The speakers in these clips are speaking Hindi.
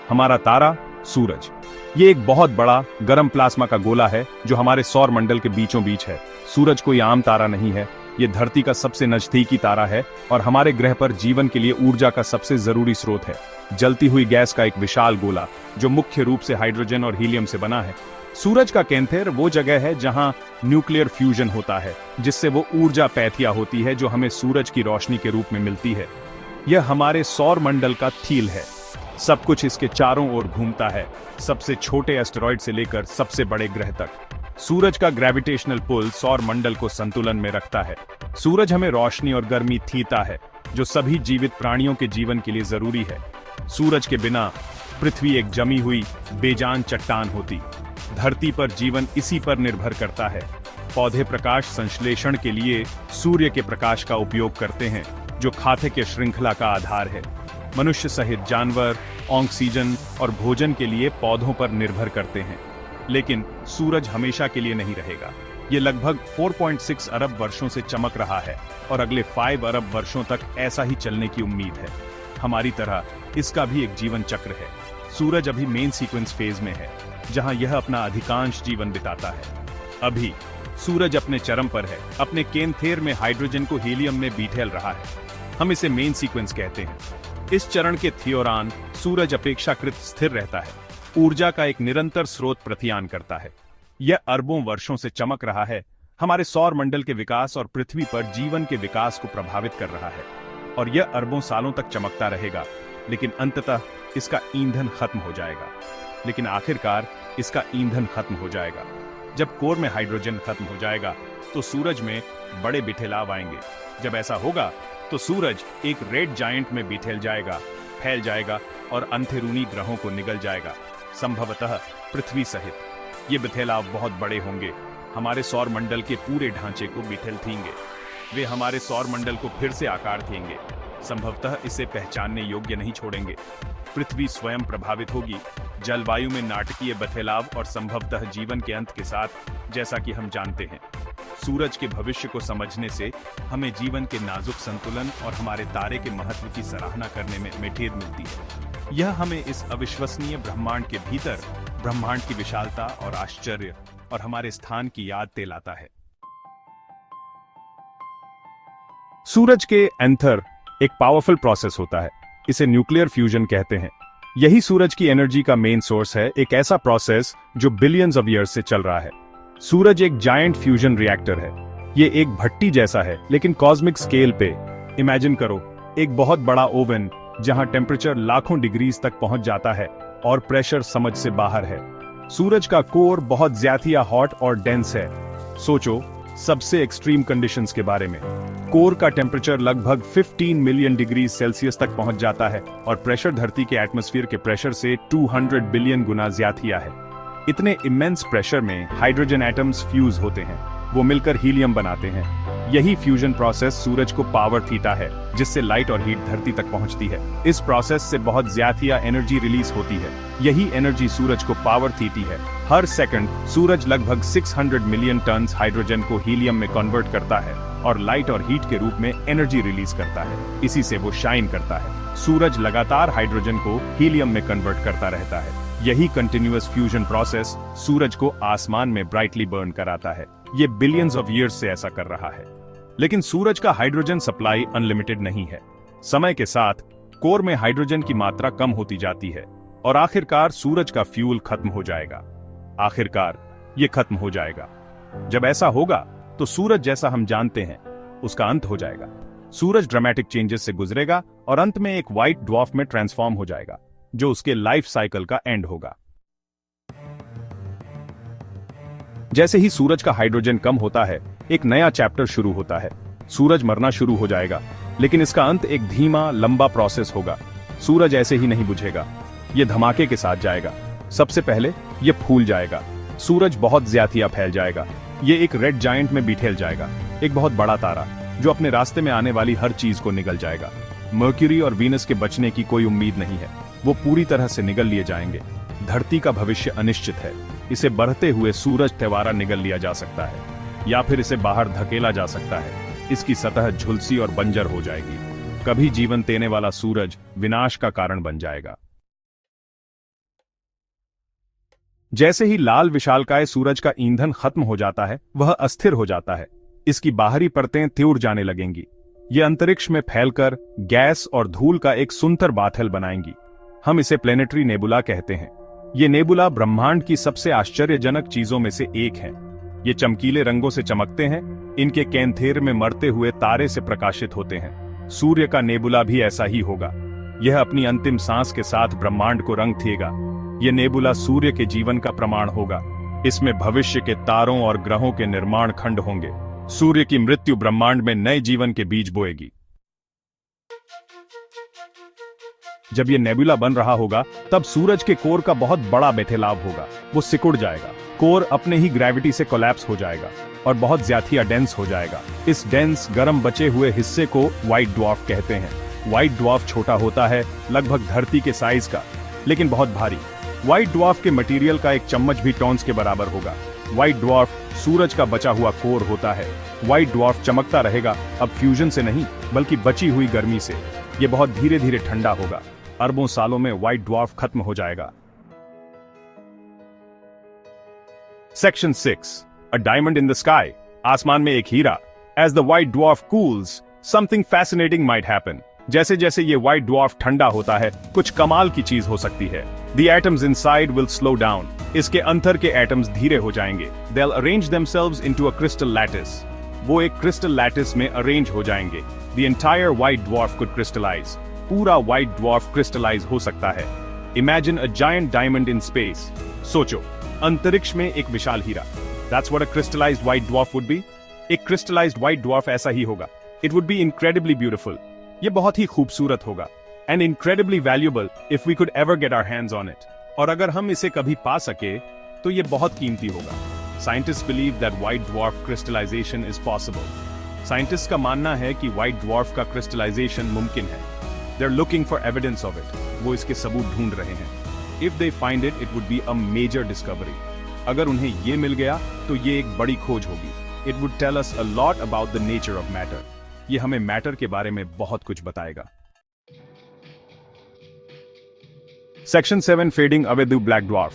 हमारा तारा सूरज। ये एक बहुत बड़ा गर्म प्लाज्मा का गोला है जो हमारे सौर मंडल के बीचों बीच है। सूरज कोई आम तारा नहीं है, ये धरती का सबसे नजदीकी तारा है और हमारे ग्रह पर जीवन के लिए ऊर्जा का सबसे जरूरी स्रोत है। जलती हुई गैस का एक विशाल गोला जो मुख्य रूप से हाइड्रोजन और हीलियम से बना है। सूरज का केंद्र वो जगह है जहां न्यूक्लियर फ्यूजन होता है, जिससे वो ऊर्जा पैथिया होती है जो हमें सूरज की रोशनी के रूप में मिलती है। यह हमारे सौर मंडल का थील है। सब कुछ इसके चारों ओर घूमता है, सबसे छोटे एस्टेरॉयड से लेकर सबसे बड़े ग्रह तक। सूरज का ग्रेविटेशनल पुल सौर मंडल को संतुलन में रखता है। सूरज हमें रोशनी और गर्मी देता है जो सभी जीवित प्राणियों के जीवन के लिए जरूरी है। सूरज के बिना पृथ्वी एक जमी हुई बेजान चट्टान होती। धरती पर जीवन इसी पर निर्भर करता है। पौधे प्रकाश संश्लेषण के लिए सूर्य के प्रकाश का उपयोग करते हैं जो खाद्य के श्रृंखला का आधार है। मनुष्य सहित जानवर ऑक्सीजन और भोजन के लिए पौधों पर निर्भर करते हैं। लेकिन सूरज हमेशा के लिए नहीं रहेगा। ये लगभग 4.6 अरब वर्षों से चमक रहा है और अगले 5 अरब वर्षों तक ऐसा ही चलने की उम्मीद है। हमारी तरह इसका भी एक जीवन चक्र है। सूरज अभी मेन सीक्वेंस फेज में है, जहां यह अपना अधिकांश जीवन बिताता है। अभी सूरज अपने चरम पर है, अपने केंद्र में हाइड्रोजन को हीलियम में बिठेल रहा है। हम इसे मेन सीक्वेंस कहते हैं। इस चरण के दौरान सूरज अपेक्षाकृत स्थिर रहता है, ऊर्जा का एक निरंतर स्रोत प्रदान करता है। यह अरबों वर्षों से चमक रहा है, हमारे सौर मंडल के विकास और पृथ्वी पर जीवन के विकास को प्रभावित कर रहा है। और यह अरबों सालों तक चमकता रहेगा, लेकिन अंततः इसका ईंधन खत्म हो जाएगा। लेकिन आखिरकार इसका ईंधन खत्म हो जाएगा। जब कोर में हाइड्रोजन खत्म हो जाएगा तो सूरज में बड़े बिठलाव आएंगे। जब ऐसा होगा तो सूरज एक रेड जायंट में बिठेल जाएगा, फैल जाएगा और अंधेरूनी ग्रहों को निगल जाएगा, संभवतः पृथ्वी सहित। ये बिठलाव बहुत बड़े होंगे, हमारे सौर मंडल के पूरे ढांचे को बिठेल देंगे। वे हमारे सौर मंडल को फिर से आकार देंगे, संभवतः इसे पहचानने योग्य नहीं छोड़ेंगे। पृथ्वी स्वयं प्रभावित होगी, जलवायु में नाटकीय बदलाव और संभवतः जीवन के अंत के साथ, जैसा कि हम जानते हैं। सूरज के भविष्य को समझने से हमें जीवन के नाजुक संतुलन और हमारे तारे के महत्व की सराहना करने में मेठेद मिलती है। यह हमें इस अविश्वसनीय ब्रह्मांड के भीतर ब्रह्मांड की विशालता और आश्चर्य और हमारे स्थान की याद दिलाता है। सूरज के एंथर एक पावरफुल प्रोसेस होता है, इसे न्यूक्लियर फ्यूजन कहते हैं। यही सूरज की एनर्जी का मेन सोर्स है, एक ऐसा प्रोसेस जो बिलियंस ऑफ ईयर्स से चल रहा है। सूरज एक जायंट फ्यूजन रिएक्टर है। ये एक भट्टी जैसा है, लेकिन कॉस्मिक स्केल पे। इमेजिन करो एक बहुत बड़ा ओवन जहां टेम्परेचर लाखों डिग्रीज तक पहुंच जाता है और प्रेशर समझ से बाहर है। सूरज का कोर बहुत ज्यादा हॉट और डेंस है। सोचो सबसे एक्सट्रीम कंडीशंस के बारे में। कोर का टेम्परेचर लगभग 15 मिलियन डिग्री सेल्सियस तक पहुंच जाता है और प्रेशर धरती के एटमॉस्फेयर के प्रेशर से 200 बिलियन गुना ज्यादा है। इतने इमेंस प्रेशर में हाइड्रोजन एटम्स फ्यूज होते हैं, वो मिलकर हीलियम बनाते हैं। यही फ्यूजन प्रोसेस सूरज को पावर देता है, जिससे लाइट और हीट धरती तक पहुंचती है। इस प्रोसेस से बहुत ज्यादा एनर्जी रिलीज होती है। यही एनर्जी सूरज को पावर देती है। हर सेकंड सूरज लगभग 600 मिलियन टन हाइड्रोजन को हीलियम में कन्वर्ट करता है और लाइट और हीट के रूप में एनर्जी रिलीज करता है। इसी से वो शाइन करता है। सूरज लगातार हाइड्रोजन को हीलियम में कन्वर्ट करता रहता है। यही कंटिन्यूअस फ्यूजन प्रोसेस सूरज को आसमान में ब्राइटली बर्न कराता है। ये बिलियंस ऑफ ईयर्स से ऐसा कर रहा है। लेकिन सूरज का हाइड्रोजन सप्लाई अनलिमिटेड नहीं है। समय के साथ कोर में हाइड्रोजन की मात्रा कम होती जाती है और आखिरकार सूरज का फ्यूल खत्म हो जाएगा। आखिरकार ये खत्म हो जाएगा। जब ऐसा होगा तो सूरज जैसा हम जानते हैं उसका अंत हो जाएगा। सूरज ड्रामेटिक चेंजेस से गुजरेगा और अंत में एक व्हाइट ड्वार्फ में ट्रांसफॉर्म हो जाएगा, जो उसके लाइफ साइकिल का एंड होगा। जैसे ही सूरज का हाइड्रोजन कम होता है, एक नया चैप्टर शुरू होता है। सूरज मरना शुरू हो जाएगा, लेकिन इसका अंत एक धीमा लंबा प्रोसेस होगा। सूरज ऐसे ही नहीं बुझेगा, ये धमाके के साथ जाएगा। सबसे पहले ये फूल जाएगा। सूरज बहुत ज्यादा फैल जाएगा। ये एक रेड जायंट में बिठेल जाएगा, एक बहुत बड़ा तारा जो अपने रास्ते में आने वाली हर चीज को निगल जाएगा। मर्क्यूरी और वीनस के बचने की कोई उम्मीद नहीं है, वो पूरी तरह से निगल लिए जाएंगे। धरती का भविष्य अनिश्चित है। इसे बढ़ते हुए सूरज द्वारा निगल लिया जा सकता है या फिर इसे बाहर धकेला जा सकता है। इसकी सतह झुलसी और बंजर हो जाएगी। कभी जीवन देने वाला सूरज विनाश का कारण बन जाएगा। जैसे ही लाल विशालकाय सूरज का ईंधन खत्म हो जाता है, वह अस्थिर हो जाता है। इसकी बाहरी परतें त्योर जाने लगेंगी। ये अंतरिक्ष में फैलकर गैस और धूल का एक सुंदर बाथल बनाएंगी। हम इसे प्लेनेटरी नेबुला कहते हैं। ये नेबुला ब्रह्मांड की सबसे आश्चर्यजनक चीजों में से एक है। ये चमकीले रंगों से चमकते हैं, इनके कैंथेर में मरते हुए तारे से प्रकाशित होते हैं। सूर्य का नेबुला भी ऐसा ही होगा। यह अपनी अंतिम सांस के साथ ब्रह्मांड को रंग देगा। यह नेबुला सूर्य के जीवन का प्रमाण होगा। इसमें भविष्य के तारों और ग्रहों के निर्माण खंड होंगे। सूर्य की मृत्यु ब्रह्मांड में नए जीवन के बीज बोएगी। जब यह नेबुला बन रहा होगा, तब सूरज के कोर का बहुत बड़ा बेथेलाव होगा। वो सिकुड़ जाएगा। कोर अपने ही ग्रेविटी से कोलैप्स हो जाएगा और बहुत ज्यादा डेंस हो जाएगा। इस डेंस गर्म बचे हुए हिस्से को व्हाइट ड्वार्फ कहते हैं। व्हाइट ड्वार्फ छोटा होता है, लगभग धरती के साइज का, लेकिन बहुत भारी। व्हाइट ड्वार्फ के मटेरियल का एक चम्मच भी टॉन्स के बराबर होगा। व्हाइट ड्वार्फ सूरज का बचा हुआ कोर होता है। व्हाइट ड्वार्फ चमकता रहेगा, अब फ्यूजन से नहीं बल्कि बची हुई गर्मी से। यह बहुत धीरे धीरे ठंडा होगा। अरबों सालों में व्हाइट ड्वार्फ खत्म हो जाएगा। Section 6, a diamond in the sky. आसमान में एक हीरा। As the white dwarf cools, something fascinating might happen. जैसे जैसे ये व्हाइट ड्वार्फ ठंडा होता है, कुछ कमाल की चीज हो सकती है। The atoms inside will slow down. इसके अंदर के एटम्स धीरे हो जाएंगे। They'll arrange themselves into a crystal lattice. वो एक क्रिस्टल लैटिस में अरेंज हो जाएंगे। The entire white dwarf could crystallize. पूरा व्हाइट ड्वार्फ क्रिस्टलाइज हो सकता है। Imagine a giant diamond in space. सोचो, अंतरिक्ष में एक विशाल हीरा। That's what a crystallized white dwarf would be. एक crystallized white dwarf ऐसा ही होगा। It would be incredibly beautiful. ये बहुत ही खूबसूरत होगा। And incredibly valuable if we could ever get our hands on it. और अगर हम इसे कभी पा सके, तो ये बहुत कीमती होगा। Scientists believe that white dwarf crystallization is possible. Scientists का मानना है कि white dwarf का crystallization मुमकिन है। They're looking for evidence of it. वो इसके सबूत ढूंढ रहे हैं। If they find it, it would be a major discovery. अगर उन्हें ये मिल गया, तो ये एक बड़ी खोज होगी। It would tell us a lot about the nature of matter. ये हमें मैटर के बारे में बहुत कुछ बताएगा। Section 7, fading away the black dwarf.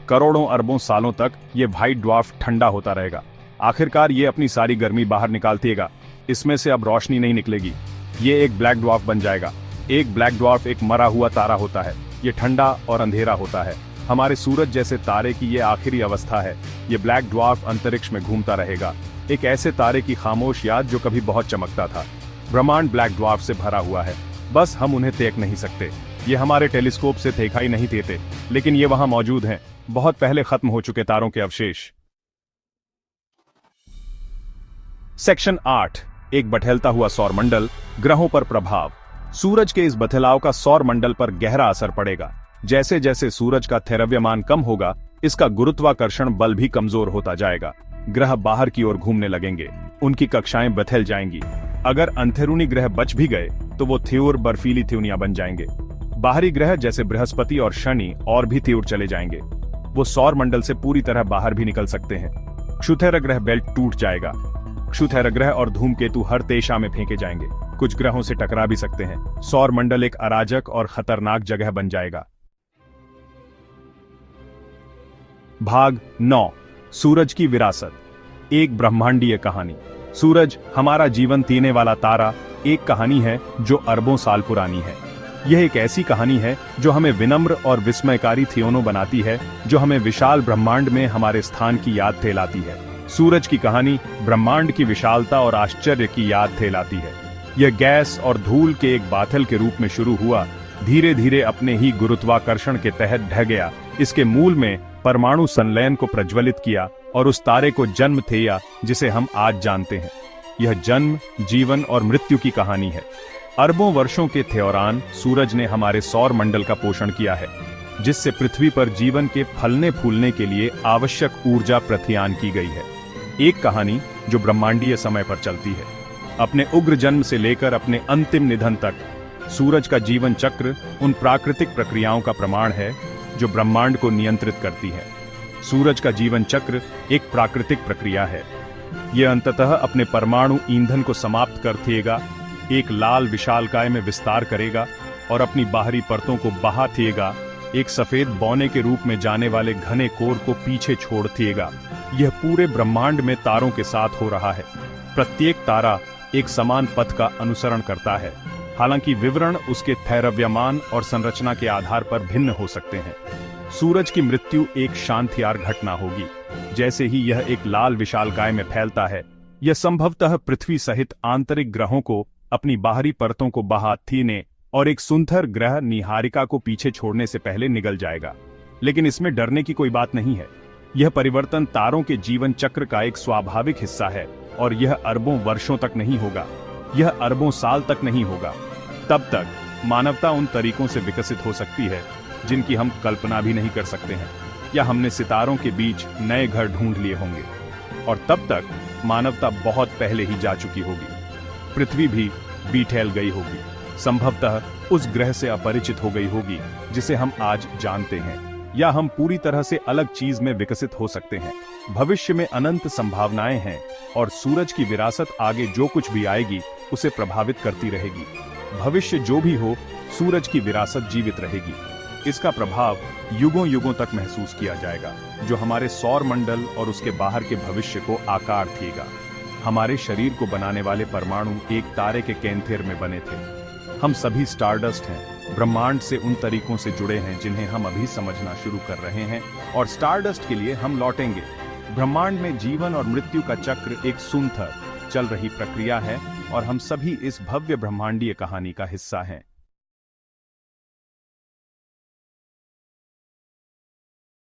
करोड़ों अरबों सालों तक ये व्हाइट ड्वार्फ ठंडा होता रहेगा। आखिरकार ये अपनी सारी गर्मी बाहर निकाल देगा। इसमें से अब रोशनी नहीं निकलेगी। ये एक ब्लैक ड्वार्फ बन जाएगा। एक ब्लैक ड्वार्फ एक मरा हुआ तारा होता है। ये ठंडा और अंधेरा होता है। हमारे सूरज जैसे तारे की ये आखिरी अवस्था है। ये ब्लैक ड्वार्फ अंतरिक्ष में घूमता रहेगा, एक ऐसे तारे की खामोश याद जो कभी बहुत चमकता था। ब्रह्मांड ब्लैक ड्वार्फ से भरा हुआ है, बस हम उन्हें देख नहीं सकते। ये हमारे टेलीस्कोप से दिखाई नहीं देते, लेकिन ये वहां मौजूद हैं, बहुत पहले खत्म हो चुके तारों के अवशेष। सेक्शन 8, एक बटहलता हुआ सौरमंडल, ग्रहों पर प्रभाव। सूरज के इस बदलाव का सौर मंडल पर गहरा असर पड़ेगा। जैसे जैसे सूरज का द्रव्यमान कम होगा, इसका गुरुत्वाकर्षण बल भी कमजोर होता जाएगा। ग्रह बाहर की ओर घूमने लगेंगे, उनकी कक्षाएं बदल जाएंगी। अगर अंतरूनी ग्रह बच भी गए, तो वो त्योर बर्फीली त्योनियां बन जाएंगे। बाहरी ग्रह जैसे बृहस्पति और शनि और भी त्योर चले जाएंगे। वो सौर मंडल से पूरी तरह बाहर भी निकल सकते हैं। क्षुद्र ग्रह बेल्ट टूट जाएगा। क्षुद्र ग्रह और धूमकेतु हर दिशा में फेंके जाएंगे। कुछ ग्रहों से टकरा भी सकते हैं। सौर मंडल एक अराजक और खतरनाक जगह बन जाएगा। भाग 9, सूरज की विरासत। एक ब्रह्मांडीय कहानी। सूरज, हमारा जीवन जीने वाला तारा, एक कहानी है जो अरबों साल पुरानी है। यह एक ऐसी कहानी है जो हमें विनम्र और विस्मयकारी थियोनो बनाती है, जो हमें विशाल ब्रह्मांड में हमारे स्थान की याद दिलाती है। सूरज की कहानी ब्रह्मांड की विशालता और आश्चर्य की याद दिलाती है। यह गैस और धूल के एक बादल के रूप में शुरू हुआ, धीरे धीरे अपने ही गुरुत्वाकर्षण के तहत ढह गया। इसके मूल में परमाणु संलयन को प्रज्वलित किया और उस तारे को जन्म दिया जिसे हम आज जानते हैं। यह जन्म, जीवन और मृत्यु की कहानी है। अरबों वर्षों के दौरान सूरज ने हमारे सौर मंडल का पोषण किया है, जिससे पृथ्वी पर जीवन के फलने फूलने के लिए आवश्यक ऊर्जा प्रदान की गई है। एक कहानी जो ब्रह्मांडीय समय पर चलती है। अपने उग्र जन्म से लेकर अपने अंतिम निधन तक सूरज का जीवन चक्र उन प्राकृतिक प्रक्रियाओं का प्रमाण है जो ब्रह्मांड को नियंत्रित करती है। सूरज का जीवन चक्र एक प्राकृतिक प्रक्रिया है। यह अंततः अपने परमाणु ईंधन को समाप्त कर देगा, एक लाल विशालकाय में विस्तार करेगा और अपनी बाहरी परतों को बहा देगा एक सफेद बौने के रूप में जाने वाले घने कोर को पीछे छोड़ दिएगा। यह पूरे ब्रह्मांड में तारों के साथ हो रहा है। प्रत्येक तारा एक समान पथ का अनुसरण करता है, हालांकि विवरण उसके थैरव्यमान और संरचना के आधार पर भिन्न हो सकते हैं। सूरज की मृत्यु एक शांतियार घटना होगी। जैसे ही यह एक लाल विशालकाय में फैलता है, यह संभवतः पृथ्वी सहित आंतरिक ग्रहों को अपनी बाहरी परतों को बहा देने और एक सुंदर ग्रह निहारिका को पीछे छोड़ने से पहले निगल जाएगा। लेकिन इसमें डरने की कोई बात नहीं है। यह परिवर्तन तारों के जीवन चक्र का एक स्वाभाविक हिस्सा है और यह अरबों वर्षों तक नहीं होगा, यह अरबों साल तक नहीं होगा। तब तक मानवता उन तरीकों से विकसित हो सकती है जिनकी हम कल्पना भी नहीं कर सकते हैं, या हमने सितारों के बीच नए घर ढूंढ लिए होंगे। और तब तक मानवता बहुत पहले ही जा चुकी होगी। पृथ्वी भी बीठैल गई होगी, संभवतः उस ग्रह से अपरिचित हो गई होगी जिसे हम आज जानते हैं, या हम पूरी तरह से अलग चीज में विकसित हो सकते हैं। भविष्य में अनंत संभावनाएं हैं और सूरज की विरासत आगे जो कुछ भी आएगी उसे प्रभावित करती रहेगी। भविष्य जो भी हो, सूरज की विरासत जीवित रहेगी। इसका प्रभाव युगों युगों तक महसूस किया जाएगा, जो हमारे सौर मंडल और उसके बाहर के भविष्य को आकार देगा। हमारे शरीर को बनाने वाले परमाणु एक तारे के केंद्र में बने थे। हम सभी स्टारडस्ट हैं, ब्रह्मांड से उन तरीकों से जुड़े हैं जिन्हें हम अभी समझना शुरू कर रहे हैं, और स्टारडस्ट के लिए हम लौटेंगे। ब्रह्मांड में जीवन और मृत्यु का चक्र एक सुंदर चल रही प्रक्रिया है और हम सभी इस भव्य ब्रह्मांडीय कहानी का हिस्सा हैं।